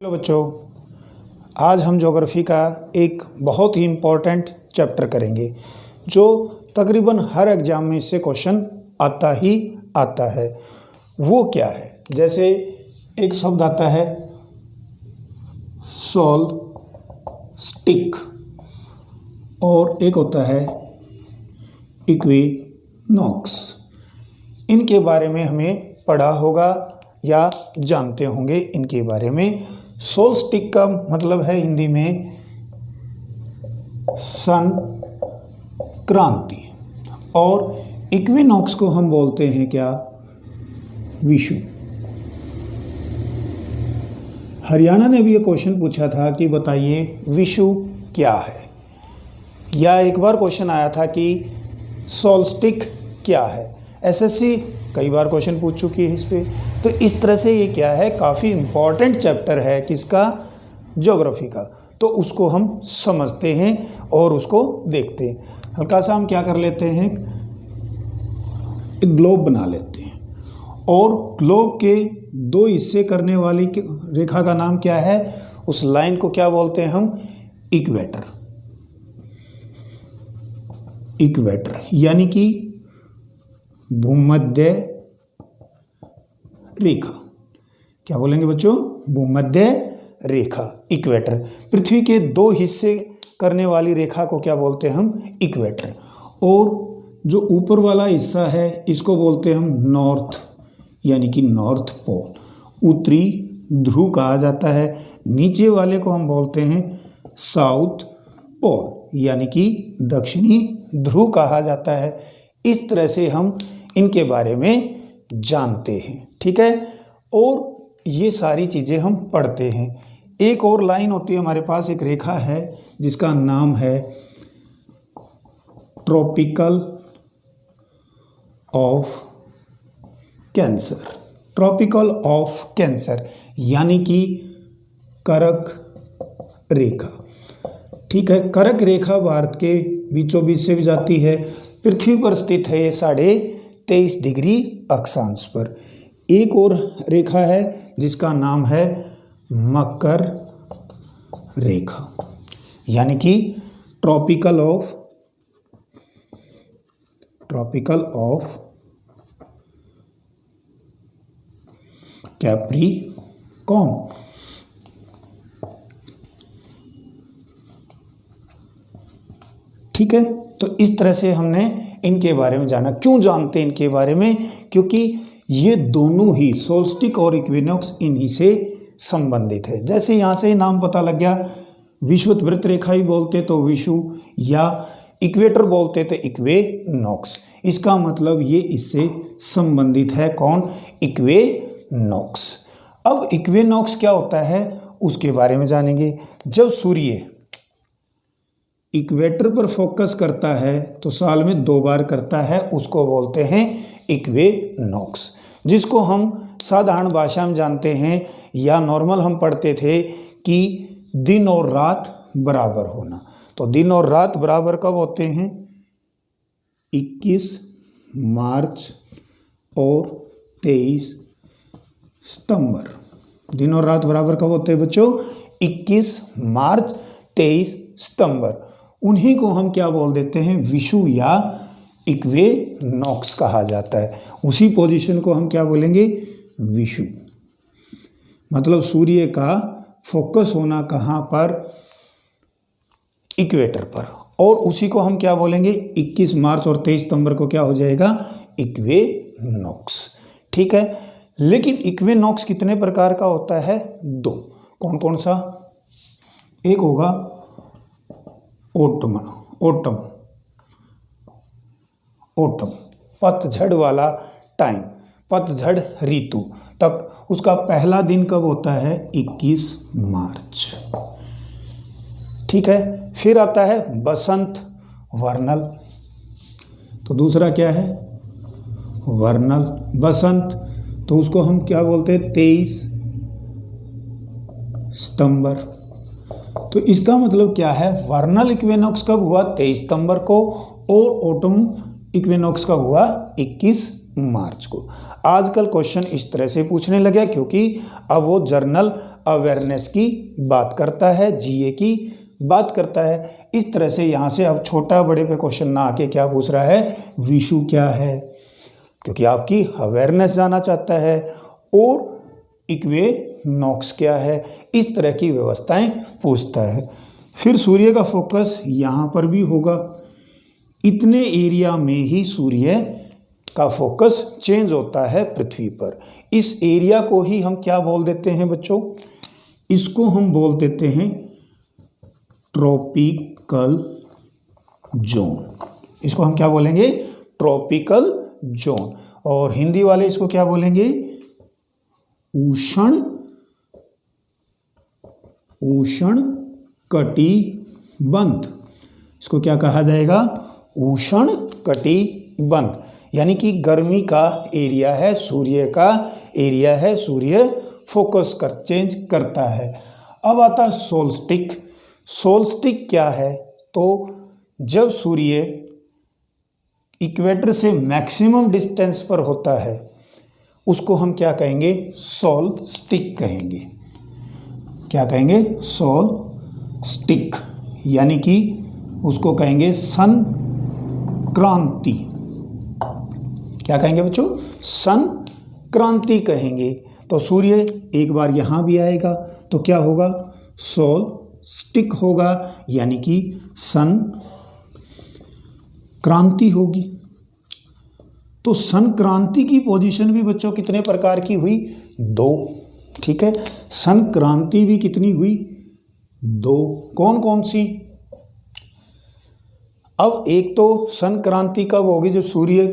Hello बच्चों, आज हम ज्योग्राफी का एक बहुत ही इम्पोर्टेंट चैप्टर करेंगे जो तकरीबन हर एग्जाम में इससे क्वेश्चन आता ही आता है। वो क्या है? जैसे एक शब्द आता है सोल स्टिक और एक होता है इक्विनॉक्स। इनके बारे में हमें पढ़ा होगा या जानते होंगे इनके बारे में। सोल स्टिक का मतलब है हिंदी में सन क्रांति और इक्विनॉक्स को हम बोलते हैं क्या? विषु। हरियाणा ने भी ये क्वेश्चन पूछा था कि बताइए विषु क्या है, या एक बार क्वेश्चन आया था कि सोल स्टिक क्या है। एसएससी कई बार क्वेश्चन पूछ चुकी है इस पे। तो इस तरह से ये क्या है, काफ़ी इम्पॉर्टेंट चैप्टर है किसका? ज्योग्राफी का। तो उसको हम समझते हैं और उसको देखते हैं। हल्का सा हम क्या कर लेते हैं, एक ग्लोब बना लेते हैं और ग्लोब के दो हिस्से करने वाली रेखा का नाम क्या है? उस लाइन को क्या बोलते हैं हम? इक्वेटर। इक्वेटर यानी कि भूमध्य रेखा। क्या बोलेंगे बच्चों? भूमध्य रेखा, इक्वेटर। पृथ्वी के दो हिस्से करने वाली रेखा को क्या बोलते हैं हम? इक्वेटर। और जो ऊपर वाला हिस्सा है इसको बोलते हैं हम नॉर्थ, यानी कि नॉर्थ पोल, उत्तरी ध्रुव कहा जाता है। नीचे वाले को हम बोलते हैं साउथ पोल, यानी कि दक्षिणी ध्रुव कहा जाता है। इस तरह से हम इनके बारे में जानते हैं, ठीक है। और ये सारी चीज़ें हम पढ़ते हैं। एक और लाइन होती है हमारे पास, एक रेखा है जिसका नाम है tropical of cancer. Tropical of cancer यानी कि कर्क रेखा, ठीक है। कर्क रेखा भारत के बीचों बीच से भी जाती है। पृथ्वी पर स्थित है ये 23.5 डिग्री अक्षांश पर। एक और रेखा है जिसका नाम है मकर रेखा, यानी कि ट्रॉपिकल ऑफ कैप्रिकॉर्न। ठीक है। तो इस तरह से हमने इनके बारे में जाना। क्यों जानते हैं इनके बारे में? क्योंकि ये दोनों ही सोल्स्टिक और इक्विनॉक्स इन्हीं से संबंधित है। जैसे यहाँ से नाम पता लग गया, विषुवत वृत्त रेखा ही बोलते तो विषु, या इक्वेटर बोलते तो इक्विनॉक्स। इसका मतलब ये इससे संबंधित है। कौन? इक्विनॉक्स। अब इक्विनॉक्स क्या होता है उसके बारे में जानेंगे। जब सूर्य इक्वेटर पर फोकस करता है तो साल में 2 बार करता है, उसको बोलते हैं इक्विनॉक्स, जिसको हम साधारण भाषा में जानते हैं या नॉर्मल हम पढ़ते थे कि दिन और रात बराबर होना। तो दिन और रात बराबर कब होते हैं? 21 मार्च और 23 सितंबर। दिन और रात बराबर कब होते हैं बच्चों? 21 मार्च 23 सितंबर। उन्हीं को हम क्या बोल देते हैं? विषु या इक्विनॉक्स कहा जाता है। उसी पोजीशन को हम क्या बोलेंगे? विषु। मतलब सूर्य का फोकस होना कहाँ पर? इक्वेटर पर। और उसी को हम क्या बोलेंगे? 21 मार्च और 23 सितंबर को क्या हो जाएगा? इक्विनॉक्स। ठीक है। लेकिन इक्विनॉक्स कितने प्रकार का होता है? 2। कौन कौन सा? एक होगा ओटम, पतझड़ वाला टाइम, पतझड़ ऋतु तक। उसका पहला दिन कब होता है? 21 मार्च। ठीक है। फिर आता है बसंत, वर्नल। तो दूसरा क्या है? वर्नल बसंत। तो उसको हम क्या बोलते हैं? 23 सितंबर। तो इसका मतलब क्या है? वर्नल इक्विनॉक्स कब हुआ? 23 सितंबर को। और ऑटम इक्विनॉक्स कब हुआ? 21 मार्च को। आजकल क्वेश्चन इस तरह से पूछने लगे क्योंकि अब वो जर्नल अवेयरनेस की बात करता है, जीए की बात करता है। इस तरह से यहाँ से अब छोटा बड़े पे क्वेश्चन ना आके क्या पूछ रहा है, विशु क्या है, क्योंकि आपकी अवेयरनेस जानना चाहता है, और इक्विनॉक्स क्या है, इस तरह की व्यवस्थाएं पूछता है। फिर सूर्य का फोकस यहाँ पर भी होगा, इतने एरिया में ही सूर्य का फोकस चेंज होता है पृथ्वी पर। इस एरिया को ही हम क्या बोल देते हैं बच्चों, इसको हम बोल देते हैं ट्रॉपिकल जोन। इसको हम क्या बोलेंगे, ट्रॉपिकल जोन। और हिंदी वाले इसको क्या बोलेंगे, उष्ण कटिबंध। इसको क्या कहा जाएगा, उष्ण कटिबंध, यानी कि गर्मी का एरिया है, सूर्य का एरिया है, सूर्य फोकस चेंज करता है। अब आता है सोल्स्टिक। सोल्स्टिक क्या है, तो जब सूर्य इक्वेटर से मैक्सिमम डिस्टेंस पर होता है उसको हम क्या कहेंगे, सोल्स्टिक कहेंगे। क्या कहेंगे, सोल्स्टिक, यानी कि उसको कहेंगे सन क्रांति। क्या कहेंगे बच्चों, सन क्रांति कहेंगे। तो सूर्य एक बार यहाँ भी आएगा तो क्या होगा, सोल्स्टिक होगा, यानी कि सन क्रांति होगी। तो संक्रांति की पोजीशन भी बच्चों कितने प्रकार की हुई, 2। ठीक है, संक्रांति भी कितनी हुई, 2। कौन कौन सी, अब एक तो संक्रांति कब होगी, जब सूर्य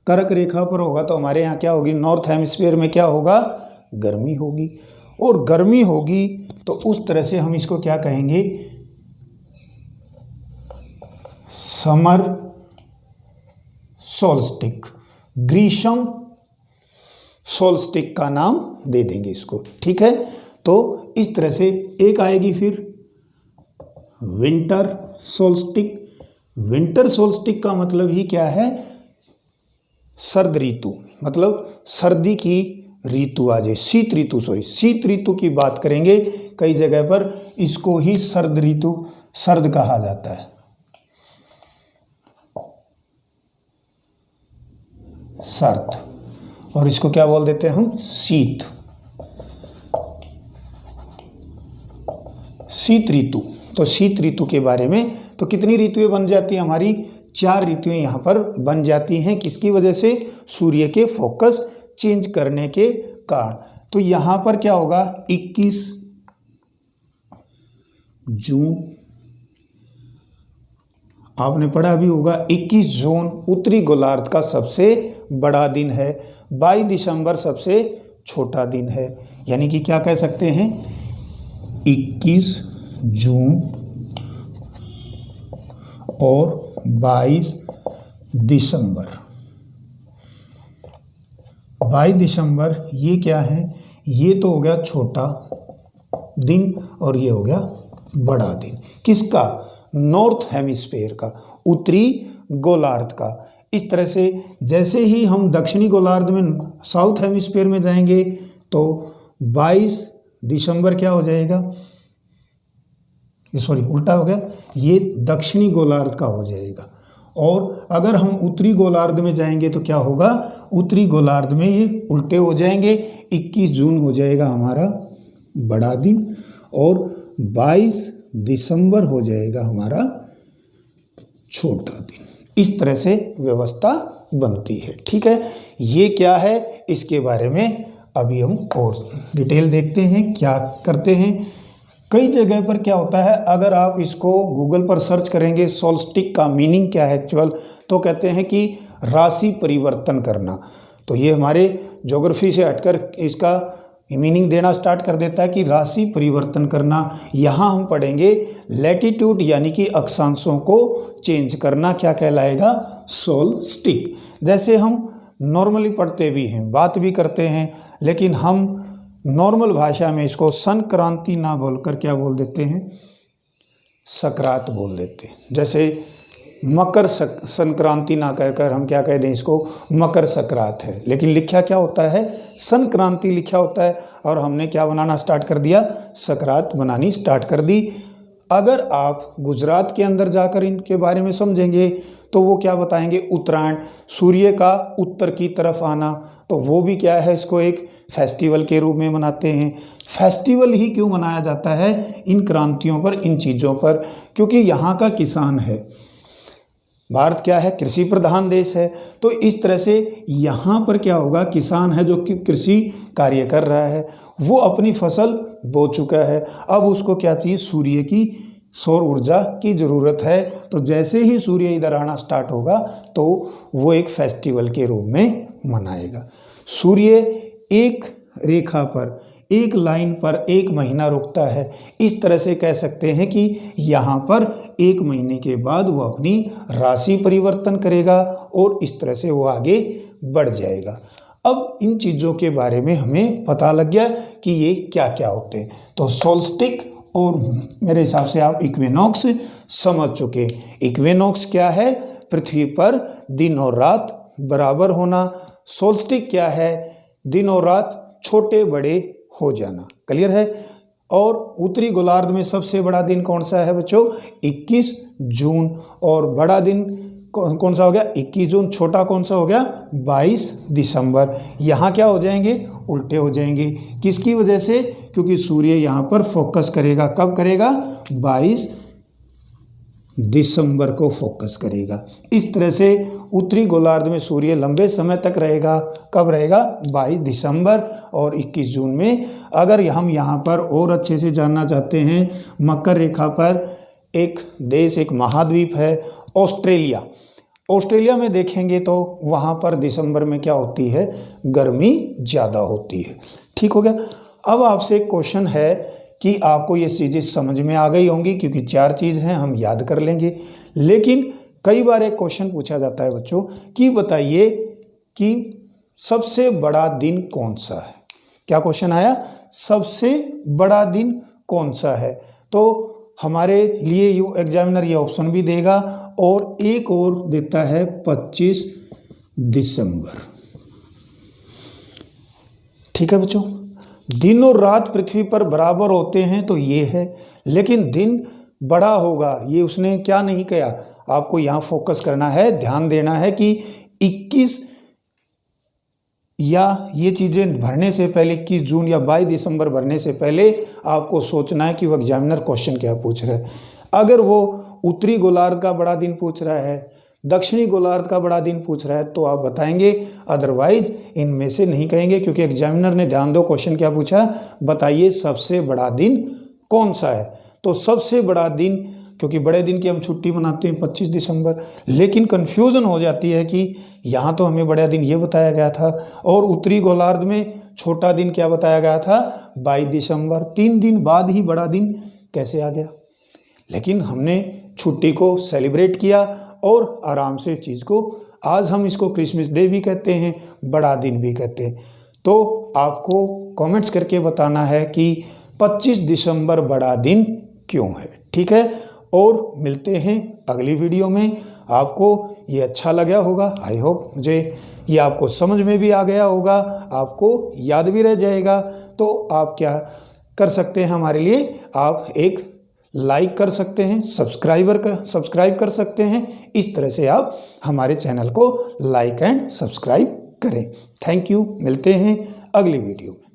कर्क रेखा पर होगा तो हमारे यहाँ क्या होगी, नॉर्थ हेमिस्फीयर में क्या होगा, गर्मी होगी। और गर्मी होगी तो उस तरह से हम इसको क्या कहेंगे, समर सोल्स्टिक, ग्रीष्म सोल्स्टिक का नाम दे देंगे इसको। ठीक है, तो इस तरह से एक आएगी फिर विंटर सोल्स्टिक। विंटर सोल्स्टिक का मतलब ही क्या है, सर्द ऋतु, मतलब सर्दी की ऋतु आ जाए, शीत ऋतु, शीत ऋतु की बात करेंगे। कई जगह पर इसको ही सर्द ऋतु, सर्द कहा जाता है, सर्द, और इसको क्या बोल देते हैं हम, शीत, शीत ऋतु। तो शीत ऋतु के बारे में, तो कितनी ऋतुएं बन जाती हैं हमारी, 4 ऋतुएं यहाँ पर बन जाती हैं। किसकी वजह से, सूर्य के फोकस चेंज करने के कारण। तो यहाँ पर क्या होगा, 21 जून, आपने पढ़ा भी होगा, 21 जून उत्तरी गोलार्ध का सबसे बड़ा दिन है, 22 दिसंबर सबसे छोटा दिन है। यानी कि क्या कह सकते हैं, 21 जून और 22 दिसंबर। 22 दिसंबर ये क्या है, ये तो हो गया छोटा दिन और ये हो गया बड़ा दिन। किसका, नॉर्थ हेमिस्फीयर का, उत्तरी गोलार्ध का। इस तरह से जैसे ही हम दक्षिणी गोलार्ध में, साउथ हेमिस्फीयर में जाएंगे तो 22 दिसंबर क्या हो जाएगा, सॉरी उल्टा हो गया, ये दक्षिणी गोलार्ध का हो जाएगा। और अगर हम उत्तरी गोलार्ध में जाएंगे तो क्या होगा, उत्तरी गोलार्ध में ये उल्टे हो जाएंगे। 21 जून हो जाएगा हमारा बड़ा दिन और 22 दिसंबर हो जाएगा हमारा छोटा दिन। इस तरह से व्यवस्था बनती है। ठीक है, ये क्या है, इसके बारे में अभी हम और डिटेल देखते हैं, क्या करते हैं। कई जगह पर क्या होता है, अगर आप इसको गूगल पर सर्च करेंगे सोल्स्टिक का मीनिंग क्या है एक्चुअल, तो कहते हैं कि राशि परिवर्तन करना। तो ये हमारे ज्योग्राफी से हटकर इसका मीनिंग देना स्टार्ट कर देता है कि राशि परिवर्तन करना। यहाँ हम पढ़ेंगे लैटिट्यूड, यानी कि अक्षांशों को चेंज करना, क्या कहलाएगा, सोल्स्टिक। जैसे हम नॉर्मली पढ़ते भी हैं, बात भी करते हैं, लेकिन हम नॉर्मल भाषा में इसको संक्रांति ना बोलकर क्या बोल देते हैं, सकरात बोल देते हैं। जैसे मकर संक्रांति ना कहकर हम क्या कह दें इसको, मकर संक्रांत है, लेकिन लिखा क्या होता है, संक्रांति लिखा होता है। और हमने क्या बनाना स्टार्ट कर दिया, संक्रांत बनानी स्टार्ट कर दी। अगर आप गुजरात के अंदर जाकर इनके बारे में समझेंगे तो वो क्या बताएंगे, उत्तरायण, सूर्य का उत्तर की तरफ आना, तो वो भी क्या है, इसको एक फेस्टिवल के रूप में मनाते हैं। फेस्टिवल ही क्यों मनाया जाता है इन क्रांतियों पर, इन चीज़ों पर, क्योंकि यहाँ का किसान है, भारत क्या है, कृषि प्रधान देश है। तो इस तरह से यहाँ पर क्या होगा, किसान है जो कि कृषि कार्य कर रहा है, वो अपनी फसल बो चुका है, अब उसको क्या चाहिए, सूर्य की सौर ऊर्जा की ज़रूरत है। तो जैसे ही सूर्य इधर आना स्टार्ट होगा तो वो एक फेस्टिवल के रूप में मनाएगा। सूर्य एक रेखा पर, एक लाइन पर एक महीना रुकता है। इस तरह से कह सकते हैं कि यहाँ पर एक महीने के बाद वो अपनी राशि परिवर्तन करेगा और इस तरह से वो आगे बढ़ जाएगा। अब इन चीज़ों के बारे में हमें पता लग गया कि ये क्या क्या होते हैं। तो सोल्स्टिक और मेरे हिसाब से आप इक्विनॉक्स समझ चुके। इक्विनॉक्स क्या है, पृथ्वी पर दिन और रात बराबर होना। सोल्स्टिक क्या है, दिन और रात छोटे बड़े हो जाना। क्लियर है। और उत्तरी गोलार्ध में सबसे बड़ा दिन कौन सा है बच्चों, 21 जून। और बड़ा दिन कौन सा हो गया, 21 जून। छोटा कौन सा हो गया, 22 दिसंबर। यहाँ क्या हो जाएंगे, उल्टे हो जाएंगे। किसकी वजह से, क्योंकि सूर्य यहाँ पर फोकस करेगा। कब करेगा, 22 दिसंबर को फोकस करेगा। इस तरह से उत्तरी गोलार्ध में सूर्य लंबे समय तक रहेगा। कब रहेगा, 22 दिसंबर और 21 जून में। अगर हम यहाँ पर और अच्छे से जानना चाहते हैं, मकर रेखा पर एक देश, एक महाद्वीप है ऑस्ट्रेलिया। ऑस्ट्रेलिया में देखेंगे तो वहाँ पर दिसंबर में क्या होती है, गर्मी ज़्यादा होती है। ठीक हो गया। अब आपसे एक क्वेश्चन है कि आपको ये चीज़ें समझ में आ गई होंगी, क्योंकि 4 चीज़ हैं, हम याद कर लेंगे। लेकिन कई बार एक क्वेश्चन पूछा जाता है बच्चों कि बताइए कि सबसे बड़ा दिन कौन सा है। क्या क्वेश्चन आया, सबसे बड़ा दिन कौन सा है। तो हमारे लिए यू एग्जामिनर ये ऑप्शन भी देगा और एक और देता है 25 दिसंबर। ठीक है बच्चों, दिन और रात पृथ्वी पर बराबर होते हैं तो ये है, लेकिन दिन बड़ा होगा ये उसने क्या नहीं किया। आपको यहाँ फोकस करना है, ध्यान देना है कि 21 या ये चीज़ें भरने से पहले, 21 जून या 22 दिसंबर भरने से पहले आपको सोचना है कि वो एग्जामिनर क्वेश्चन क्या पूछ रहा है। अगर वो उत्तरी गोलार्ध का बड़ा दिन पूछ रहा है, दक्षिणी गोलार्ध का बड़ा दिन पूछ रहा है तो आप बताएंगे, अदरवाइज इनमें से नहीं कहेंगे, क्योंकि एग्जामिनर ने, ध्यान दो, क्वेश्चन क्या पूछा, बताइए सबसे बड़ा दिन कौन सा है। तो सबसे बड़ा दिन, क्योंकि बड़े दिन की हम छुट्टी मनाते हैं 25 दिसंबर, लेकिन कन्फ्यूज़न हो जाती है कि यहाँ तो हमें बड़ा दिन ये बताया गया था और उत्तरी गोलार्ध में छोटा दिन क्या बताया गया था, 22 दिसंबर। 3 दिन बाद ही बड़ा दिन कैसे आ गया। लेकिन हमने छुट्टी को सेलिब्रेट किया और आराम से इस चीज़ को, आज हम इसको क्रिसमस डे भी कहते हैं, बड़ा दिन भी कहते हैं। तो आपको कमेंट्स करके बताना है कि 25 दिसंबर बड़ा दिन क्यों है। ठीक है, और मिलते हैं अगली वीडियो में। आपको ये अच्छा लगा होगा, आई होप मुझे ये आपको समझ में भी आ गया होगा, आपको याद भी रह जाएगा। तो आप क्या कर सकते हैं हमारे लिए, आप एक लाइक कर सकते हैं, सब्सक्राइब कर सकते हैं। इस तरह से आप हमारे चैनल को लाइक एंड सब्सक्राइब करें। थैंक यू, मिलते हैं अगली वीडियो में।